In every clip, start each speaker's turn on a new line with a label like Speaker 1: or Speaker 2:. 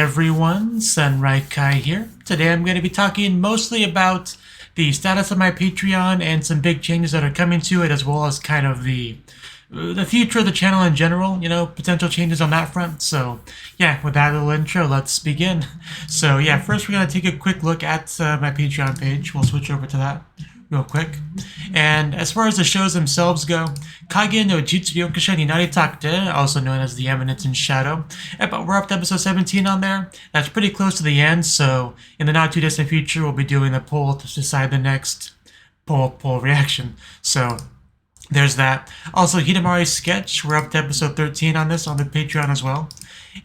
Speaker 1: everyone, Senraikai here. Today I'm going to be talking mostly about the status of my Patreon and some big changes that are coming to it, as well as kind of the future of the channel in general, potential changes on that front. So yeah, with that little intro, let's begin. So yeah, first we're going to take a quick look at my Patreon page. We'll switch over to that real quick. And as far as the shows themselves go, Kage no Jutsu Ryokusha ni Naritakute, also known as The Eminence in Shadow, but we're up to episode 17 on there. That's pretty close to the end, so in the not too distant future we'll be doing a poll to decide the next poll reaction. So there's that. Also, Hidamari's Sketch, we're up to episode 13 on this on the Patreon as well.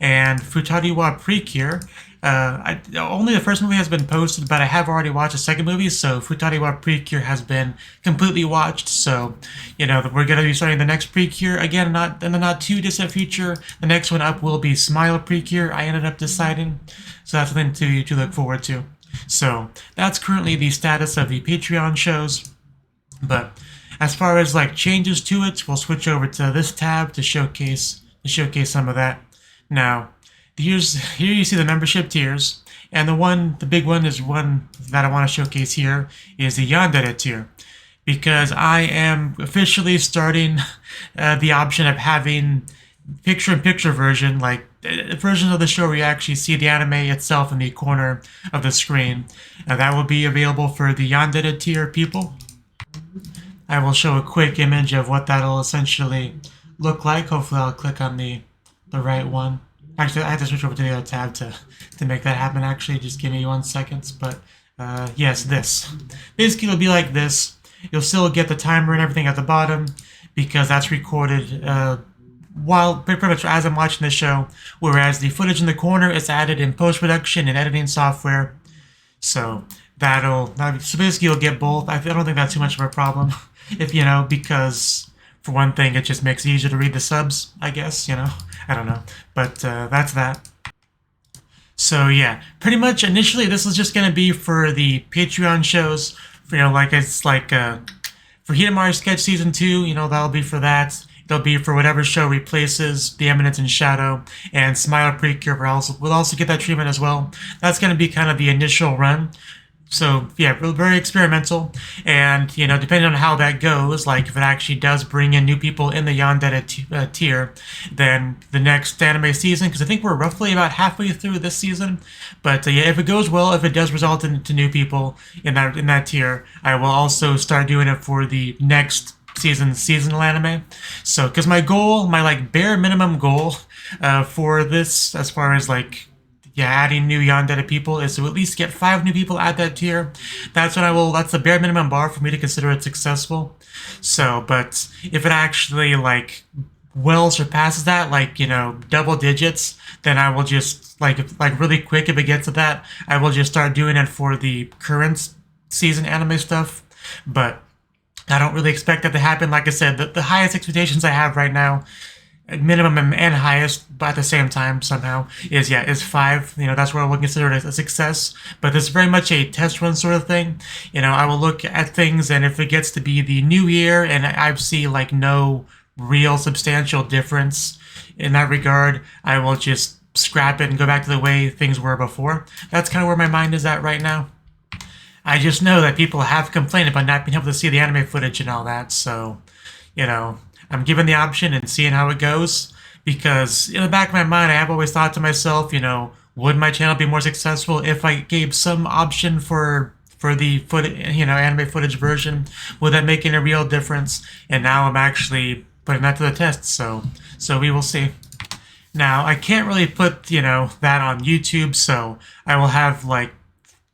Speaker 1: And Futari wa Precure, only the first movie has been posted, but I have already watched the second movie, so Futari wa Precure has been completely watched. So, we're going to be starting the next Precure. Again, not in the not too distant future. The next one up will be Smile Precure, I ended up deciding. So that's something to look forward to. So that's currently the status of the Patreon shows. But as far as changes to it, we'll switch over to this tab to showcase some of that. Now, here you see the membership tiers, and the big one is one that I want to showcase here is the Yandere tier, because I am officially starting the option of having picture-in-picture version, versions of the show where you actually see the anime itself in the corner of the screen. That will be available for the Yandere tier people. I will show a quick image of what that'll essentially look like. Hopefully I'll click on the right one. Actually, I have to switch over to the other tab to make that happen, actually. Just give me 1 second. But, yes, this. Basically, it'll be like this. You'll still get the timer and everything at the bottom, because that's recorded pretty much as I'm watching the show, whereas the footage in the corner is added in post-production and editing software. So basically you'll get both. I don't think that's too much of a problem, because for one thing, it just makes it easier to read the subs, I guess, I don't know. But that's that. So yeah, pretty much initially this is just going to be for the Patreon shows. For Hidamari's Sketch Season 2, that'll be for that. It'll be for whatever show replaces The Eminence in Shadow, and Smile Precure will also get that treatment as well. That's going to be kind of the initial run. So yeah, very experimental, and depending on how that goes, if it actually does bring in new people in the Yandere tier, then the next anime season, because I think we're roughly about halfway through this season, but yeah, if it goes well, if it does result into new people in that tier, I will also start doing it for the next seasonal anime. So because my bare minimum goal for this, as far as adding new Yandere people, is to at least get 5 new people at that tier. That's the bare minimum bar for me to consider it successful. So, but if it actually well surpasses that, double digits, then I will just really quick, if it gets to that, I will just start doing it for the current season anime stuff. But I don't really expect that to happen. Like I said, the highest expectations I have right now, minimum and highest, but at the same time somehow, is 5. That's where I would consider it a success. But this is very much a test run sort of thing. I will look at things, and if it gets to be the new year and I see no real substantial difference in that regard, I will just scrap it and go back to the way things were before. That's kind of where my mind is at right now. I just know that people have complained about not being able to see the anime footage and all that, so, I'm given the option and seeing how it goes, because in the back of my mind, I have always thought to myself, would my channel be more successful if I gave some option for the anime footage version? Would that make any real difference? And now I'm actually putting that to the test, so we will see. Now, I can't really put, that on YouTube, so I will have,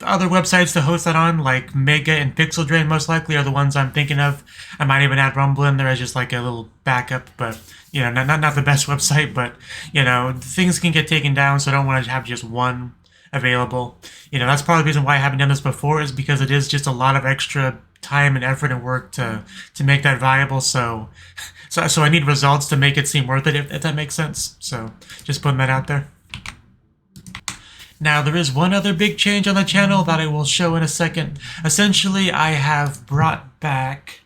Speaker 1: other websites to host that on, like Mega and Pixel Drain most likely are the ones I'm thinking of. I might even add Rumble in there as just a little backup, but not the best website, but things can get taken down, so I don't want to have just one available. That's part of the reason why I haven't done this before, is because it is just a lot of extra time and effort and work to make that viable. So I need results to make it seem worth it, if that makes sense. So just putting that out there. Now, there is one other big change on the channel that I will show in a second. Essentially, I have brought back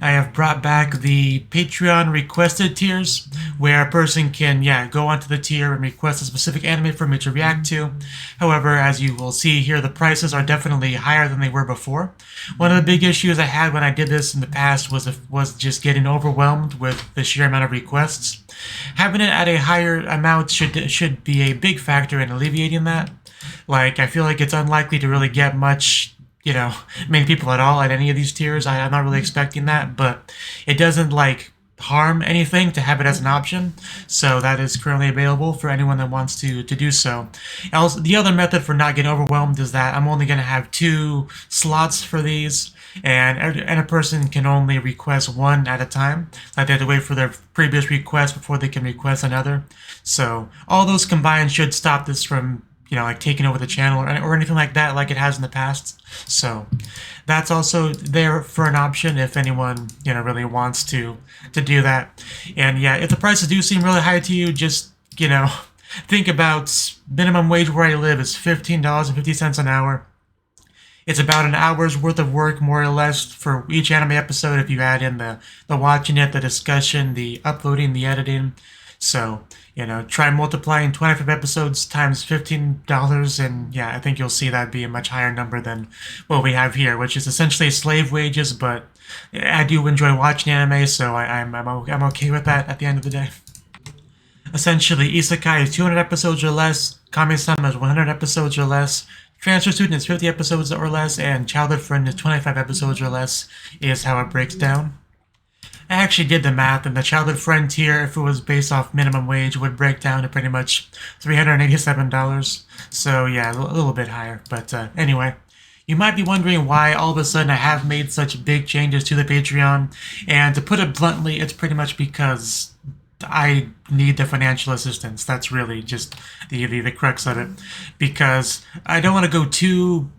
Speaker 1: I have brought back the Patreon requested tiers, where a person can, go onto the tier and request a specific anime for me to react to. However, as you will see here, the prices are definitely higher than they were before. One of the big issues I had when I did this in the past was just getting overwhelmed with the sheer amount of requests. Having it at a higher amount should be a big factor in alleviating that. Like, I feel like it's unlikely to really get much, many people at all at any of these tiers. I'm not really expecting that, but it doesn't, harm anything to have it as an option. So that is currently available for anyone that wants to do so. Also, the other method for not getting overwhelmed is that I'm only going to have 2 slots for these, and a person can only request one at a time. Like, they have to wait for their previous request before they can request another. So all those combined should stop this from taking over the channel or anything like that, like it has in the past. So that's also there for an option if anyone, really wants to do that. And yeah, if the prices do seem really high to you, just, think about minimum wage where I live is $15.50 an hour. It's about an hour's worth of work, more or less, for each anime episode if you add in the watching it, the discussion, the uploading, the editing. So, try multiplying 25 episodes times $15, and I think you'll see that be a much higher number than what we have here, which is essentially slave wages, but I do enjoy watching anime, so I'm okay with that at the end of the day. Essentially, Isekai is 200 episodes or less, Kami-sama is 100 episodes or less, Transfer Student is 50 episodes or less, and Childhood Friend is 25 episodes or less, is how it breaks down. I actually did the math, and the Childhood Friend tier, if it was based off minimum wage, would break down to pretty much $387. So yeah, a little bit higher. But anyway, you might be wondering why all of a sudden I have made such big changes to the Patreon. And to put it bluntly, it's pretty much because I need the financial assistance. That's really just the crux of it. Because I don't want to go too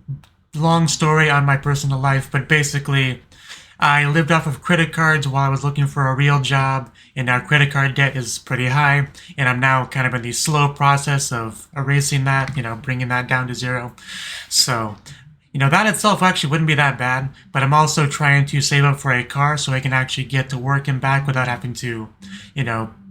Speaker 1: long story on my personal life, but basically, I lived off of credit cards while I was looking for a real job, and our credit card debt is pretty high, and I'm now kind of in the slow process of erasing that, bringing that down to zero. So, that itself actually wouldn't be that bad, but I'm also trying to save up for a car so I can actually get to work and back without having to,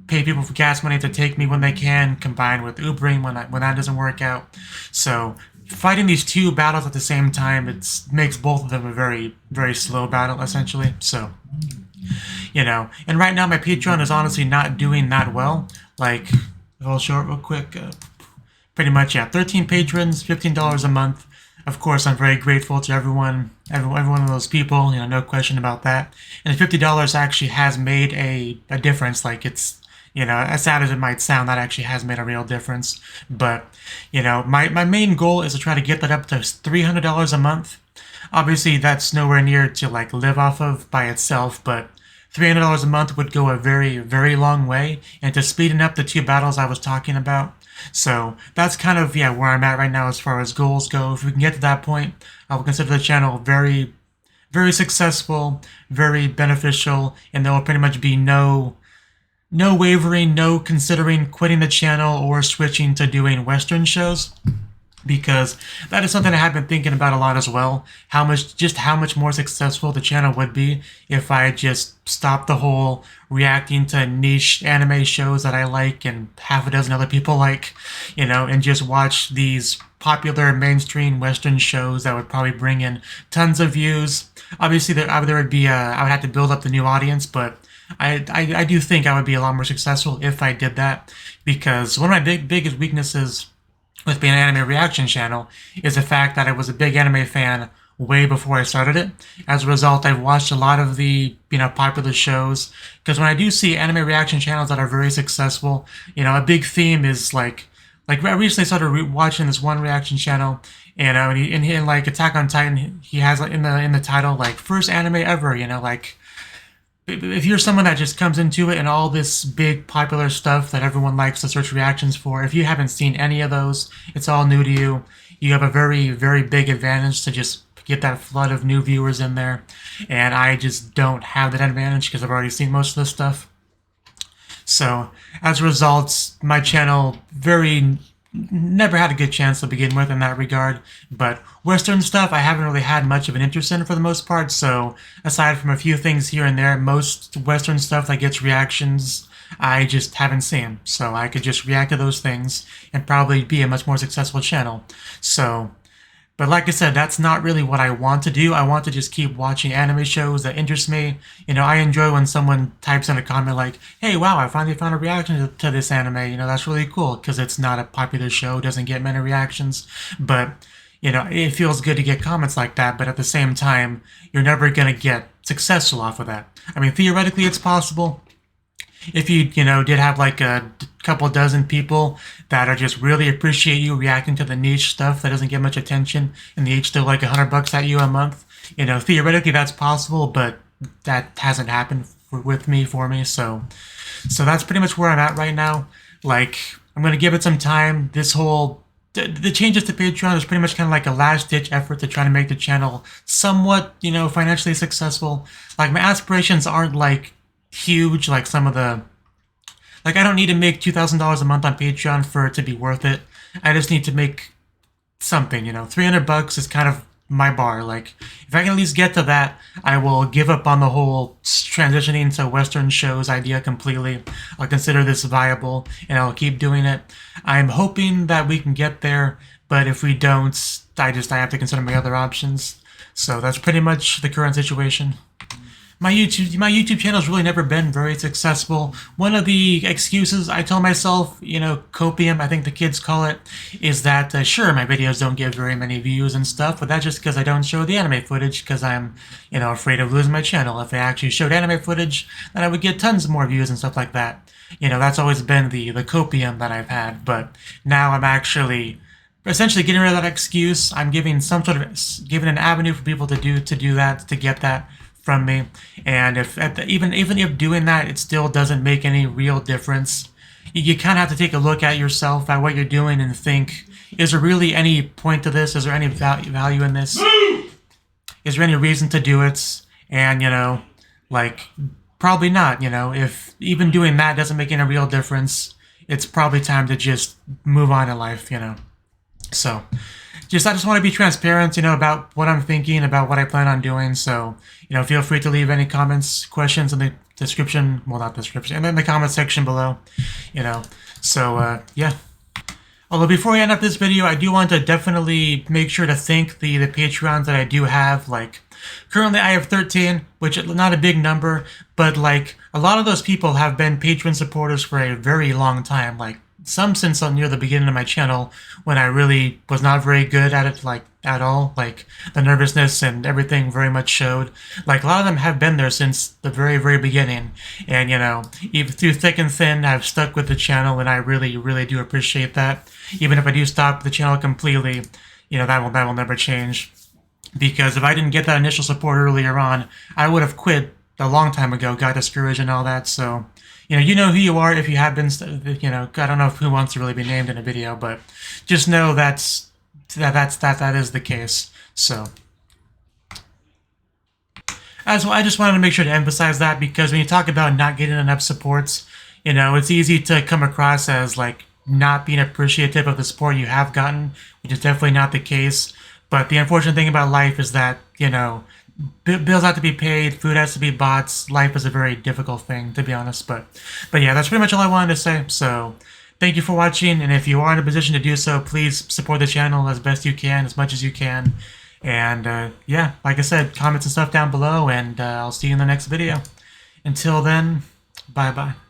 Speaker 1: pay people for gas money to take me when they can, combined with Ubering when that doesn't work out. So, fighting these 2 battles at the same time, it makes both of them a very, very slow battle, essentially. So, and right now my Patreon is honestly not doing that well. Like, I'll show it real quick. Pretty much, 13 patrons, $15 a month. Of course, I'm very grateful to every one of those people, no question about that. And $50 actually has made a difference. Like, it's, as sad as it might sound, that actually has made a real difference. But, my main goal is to try to get that up to $300 a month. Obviously, that's nowhere near to, live off of by itself, but $300 a month would go a very, very long way into speeding up the 2 battles I was talking about. So that's kind of, where I'm at right now as far as goals go. If we can get to that point, I will consider the channel very, very successful, very beneficial, and there will pretty much be no wavering, no considering quitting the channel or switching to doing Western shows, because that is something I have been thinking about a lot as well. How much more successful the channel would be if I just stopped the whole reacting to niche anime shows that I like and half a dozen other people like, and just watch these popular mainstream Western shows that would probably bring in tons of views. Obviously, there would be I would have to build up the new audience, but I do think I would be a lot more successful if I did that, because one of my biggest weaknesses with being an anime reaction channel is the fact that I was a big anime fan way before I started it. As a result, I've watched a lot of the popular shows, because when I do see anime reaction channels that are very successful, a big theme is like I recently started watching this one reaction channel, and in like Attack on Titan, he has in the title first anime ever, if you're someone that just comes into it and all this big popular stuff that everyone likes to search reactions for, if you haven't seen any of those, it's all new to you. You have a very, very big advantage to just get that flood of new viewers in there. And I just don't have that advantage because I've already seen most of this stuff. So as a result, my channel very never had a good chance to begin with in that regard. But Western stuff, I haven't really had much of an interest in for the most part. So aside from a few things here and there, most Western stuff that gets reactions, I just haven't seen. So I could just react to those things and probably be a much more successful channel. So, but like I said, that's not really what I want to do. I want to just keep watching anime shows that interest me. You know, I enjoy when someone types in a comment like, hey, wow, I finally found a reaction to this anime. You know, that's really cool because it's not a popular show, doesn't get many reactions. But, you know, it feels good to get comments like that. But at the same time, you're never going to get successful off of that. I mean, theoretically, it's possible. If you know, did have like a couple dozen people that are just really appreciate you reacting to the niche stuff that doesn't get much attention, and they each throw like $100 at you a month, you know, theoretically that's possible, but that hasn't happened for me. So that's pretty much where I'm at right now. Like, I'm gonna give it some time. This whole the changes to Patreon is pretty much kind of like a last-ditch effort to try to make the channel somewhat, you know, financially successful. Like, my aspirations aren't like huge like some of the, like, I don't need to make $2,000 a month on Patreon for it to be worth it. I just need to make something, you know. $300 is kind of my bar. Like, if I can at least get to that, I will give up on the whole transitioning to Western shows idea completely. I'll consider this viable and I'll keep doing it. I'm hoping that we can get there, but if we don't, I have to consider my other options. So that's pretty much the current situation. My YouTube channel has really never been very successful. One of the excuses I tell myself, you know, copium, I think the kids call it, is that, sure, my videos don't get very many views and stuff, but that's just because I don't show the anime footage because I'm, you know, afraid of losing my channel. If I actually showed anime footage, then I would get tons more views and stuff like that. You know, that's always been the copium that I've had, but now I'm actually essentially getting rid of that excuse. I'm giving giving an avenue for people to do that, to get that from me. And if even if doing that, it still doesn't make any real difference, you kind of have to take a look at yourself, at what you're doing, and think, is there really any point to this? Is there any value in this? Is there any reason to do it? And, you know, like, probably not. You know, if even doing that doesn't make any real difference, it's probably time to just move on in life, you know. So I just want to be transparent, you know, about what I'm thinking, about what I plan on doing. So, you know, feel free to leave any comments, questions in the description, well, not description, and in the comment section below, you know. So, yeah. Although before I end up this video, I do want to definitely make sure to thank the Patreons that I do have. Like, currently I have 13, which is not a big number, but like, a lot of those people have been Patreon supporters for a very long time. Like, some since near the beginning of my channel, when I really was not very good at it, like, at all. Like, the nervousness and everything very much showed. Like, a lot of them have been there since the very, very beginning. And, you know, even through thick and thin, I've stuck with the channel, and I really, really do appreciate that. Even if I do stop the channel completely, you know, that will never change. Because if I didn't get that initial support earlier on, I would have quit a long time ago, got discouraged and all that. So, you know who you are if you have been, you know, I don't know who wants to really be named in a video, but just know that is the case. So, as well, I just wanted to make sure to emphasize that, because when you talk about not getting enough supports, you know, it's easy to come across as like not being appreciative of the support you have gotten, which is definitely not the case. But the unfortunate thing about life is that, you know, bills have to be paid, food has to be bought. Life is a very difficult thing, to be honest. But yeah, that's pretty much all I wanted to say. So thank you for watching, and if you are in a position to do so, please support the channel as best you can, as much as you can. And yeah, like I said, comments and stuff down below, and I'll see you in the next video. Until then, bye-bye.